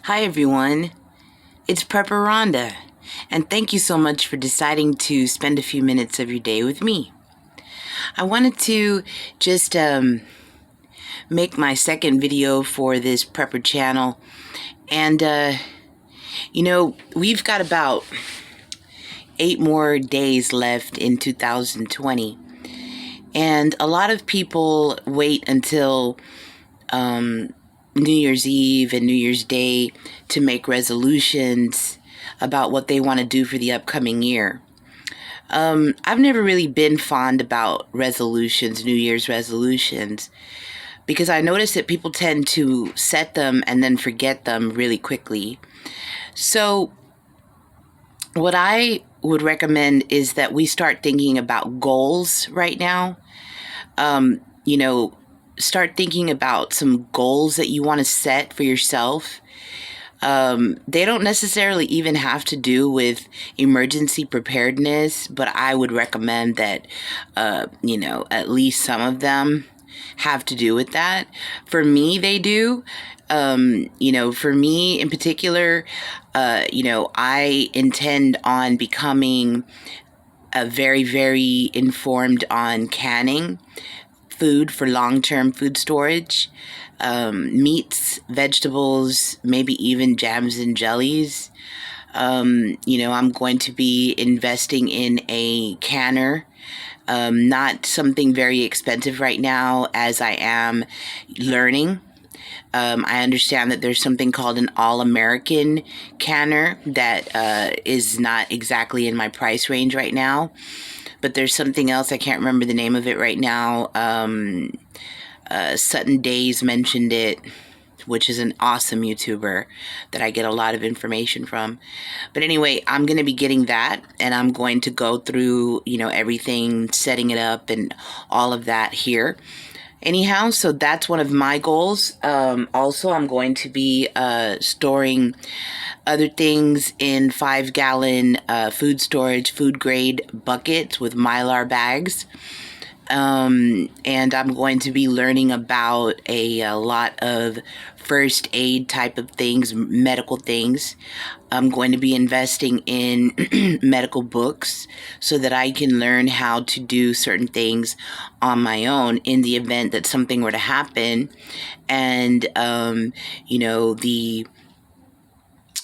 Hi everyone, it's Prepper Rhonda, and thank you so much for deciding to spend a few minutes of your day with me. I wanted to just make my second video for this Prepper channel, and we've got about 8 more days left in 2020, and a lot of people wait until New Year's Eve and New Year's Day to make resolutions about what they want to do for the upcoming year. I've never really been fond about resolutions, New Year's resolutions, because I notice that people tend to set them and then forget them really quickly. So, what I would recommend is that we start thinking about goals right now. Um, you know, Start thinking about some goals that you want to set for yourself. They don't necessarily even have to do with emergency preparedness, but I would recommend that, at least some of them have to do with that. For me, they do. For me in particular, I intend on becoming a very, very informed on canning food for long-term food storage, meats, vegetables, maybe even jams and jellies. I'm going to be investing in a canner. Not something very expensive right now as I am learning. I understand that there's something called an All-American canner that is not exactly in my price range right now. But there's something else, I can't remember the name of it right now. Sutton Days mentioned it, which is an awesome YouTuber that I get a lot of information from. But anyway, I'm going to be getting that, and I'm going to go through, everything, setting it up and all of that here. Anyhow, so that's one of my goals. Also, I'm going to be storing other things in 5-gallon food storage, food grade buckets with Mylar bags. And I'm going to be learning about a lot of first aid type of things, medical things. I'm going to be investing in medical books so that I can learn how to do certain things on my own in the event that something were to happen. And, the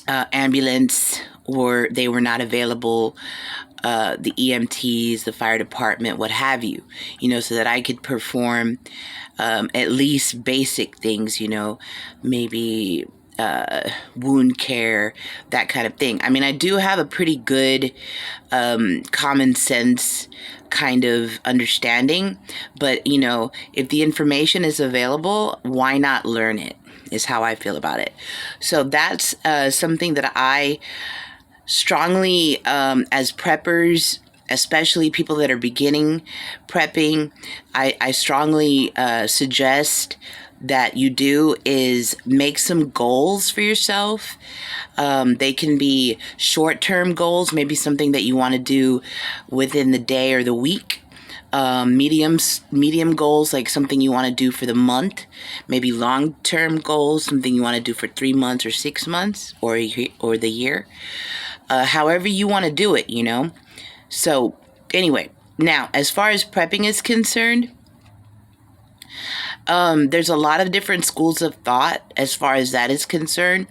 ambulance or they were not available, the EMTs, the fire department, what have you, so that I could perform at least basic things, maybe wound care, that kind of thing. I mean, I do have a pretty good common sense kind of understanding, but, if the information is available, why not learn it? Is how I feel about it. So that's something that I strongly, as preppers, especially people that are beginning prepping, I strongly suggest that you do is make some goals for yourself. They can be short-term goals, maybe something that you want to do within the day or the week. Medium goals, like something you want to do for the month, maybe long-term goals, something you want to do for 3 months or 6 months or the year. However you want to do it, So anyway, now as far as prepping is concerned, there's a lot of different schools of thought as far as that is concerned,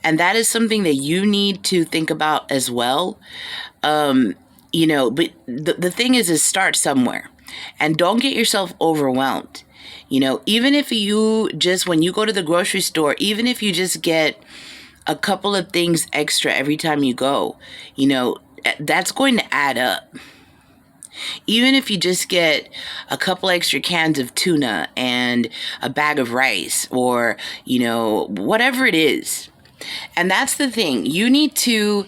and that is something that you need to think about as well. But the thing is start somewhere and don't get yourself overwhelmed. Even if you just, when you go to the grocery store, even if you just get a couple of things extra every time you go, that's going to add up. Even if you just get a couple extra cans of tuna and a bag of rice or, whatever it is. And that's the thing. You need to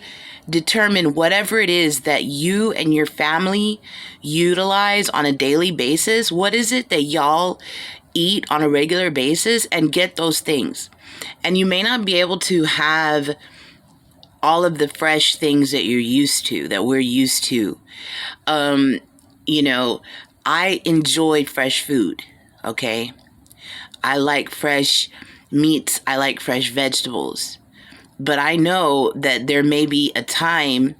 determine whatever it is that you and your family utilize on a daily basis. What is it that y'all eat on a regular basis, and get those things. And you may not be able to have all of the fresh things that you're used to, that we're used to. Um, I enjoy fresh food, okay? I like fresh meats. I like fresh vegetables. but I know that there may be a time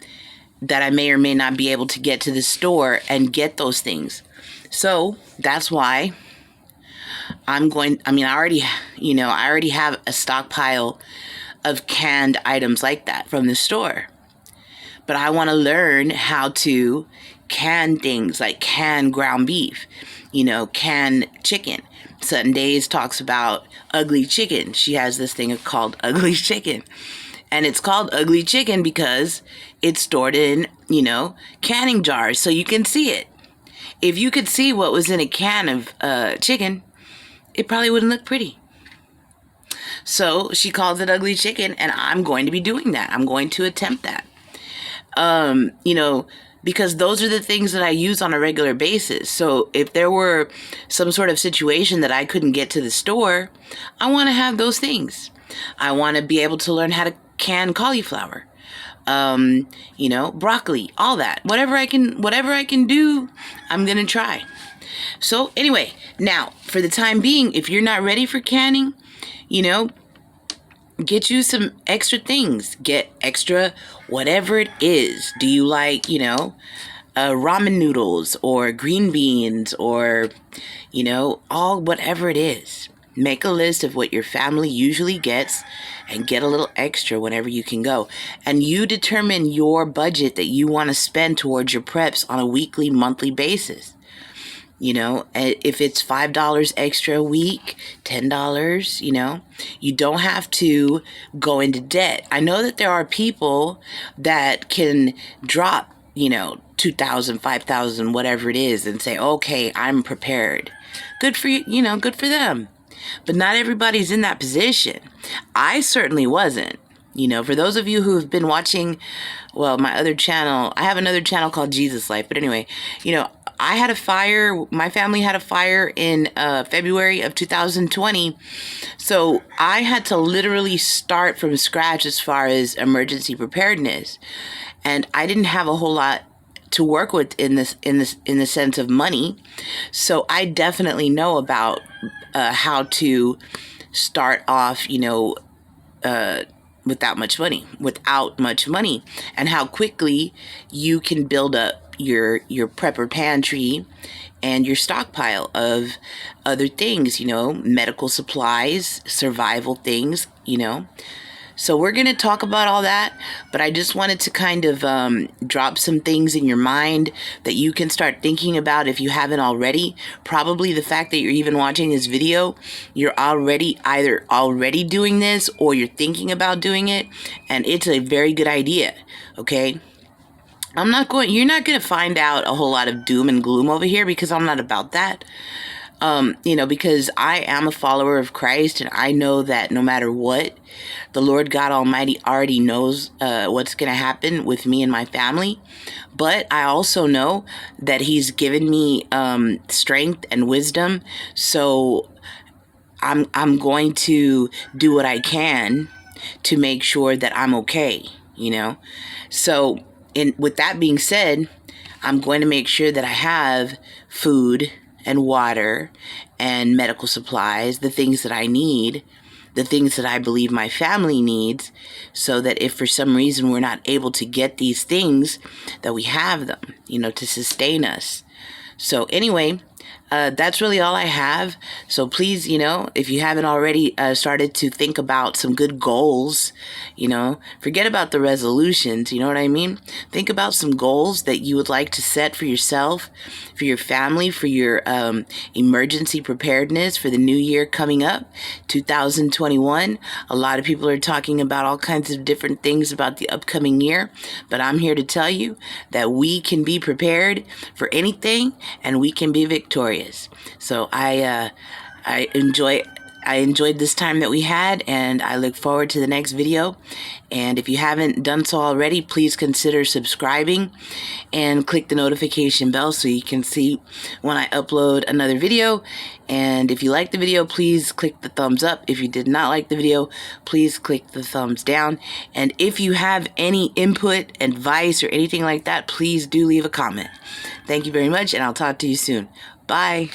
that I may or may not be able to get to the store and get those things. So that's why I already have a stockpile of canned items like that from the store. But I want to learn how to can things like canned ground beef, canned chicken. Sundays talks about ugly chicken. She has this thing called ugly chicken. And it's called ugly chicken because it's stored in, canning jars so you can see it. If you could see what was in a can of chicken, it probably wouldn't look pretty. So she calls it ugly chicken, and I'm going to be doing that. I'm going to attempt that. Because those are the things that I use on a regular basis. So if there were some sort of situation that I couldn't get to the store, I want to have those things. I want to be able to learn how to can cauliflower, broccoli, all that. Whatever I can do, I'm going to try. So anyway, now for the time being, if you're not ready for canning, get you some extra things. Get extra whatever it is. Do you like, ramen noodles or green beans or, whatever it is. Make a list of what your family usually gets and get a little extra whenever you can go. And you determine your budget that you want to spend towards your preps on a weekly, monthly basis. If it's $5 extra a week, $10, you don't have to go into debt. I know that there are people that can drop, $2,000, $5,000, whatever it is, and say, okay, I'm prepared. Good for you, good for them. But not everybody's in that position. I certainly wasn't. For those of you who have been watching, my other channel, I have another channel called Jesus Life. But anyway, I had a fire. My family had a fire in February of 2020. So I had to literally start from scratch as far as emergency preparedness. And I didn't have a whole lot to work with in the sense of money. So I definitely know about how to start off, without much money, and how quickly you can build up your prepper pantry and your stockpile of other things, medical supplies, survival things, So we're going to talk about all that, but I just wanted to kind of drop some things in your mind that you can start thinking about if you haven't already. Probably the fact that you're even watching this video, you're either already doing this or you're thinking about doing it, and it's a very good idea, okay? You're not going to find out a whole lot of doom and gloom over here because I'm not about that. Because I am a follower of Christ, and I know that no matter what, the Lord God Almighty already knows what's going to happen with me and my family. But I also know that He's given me strength and wisdom. So I'm going to do what I can to make sure that I'm okay, So with that being said, I'm going to make sure that I have food and water and medical supplies, the things that I need, the things that I believe my family needs, so that if for some reason we're not able to get these things, that we have them, to sustain us. So anyway, that's really all I have. So please, if you haven't already started to think about some good goals, forget about the resolutions, you know what I mean? Think about some goals that you would like to set for yourself, for your family, for your emergency preparedness for the new year coming up, 2021. A lot of people are talking about all kinds of different things about the upcoming year, but I'm here to tell you that we can be prepared for anything and we can be victorious. So I enjoyed this time that we had, and I look forward to the next video. And if you haven't done so already, please consider subscribing and click the notification bell so you can see when I upload another video. And if you like the video, please click the thumbs up. If you did not like the video, please click the thumbs down. And if you have any input, advice, or anything like that, please do leave a comment. Thank you very much, and I'll talk to you soon. Bye.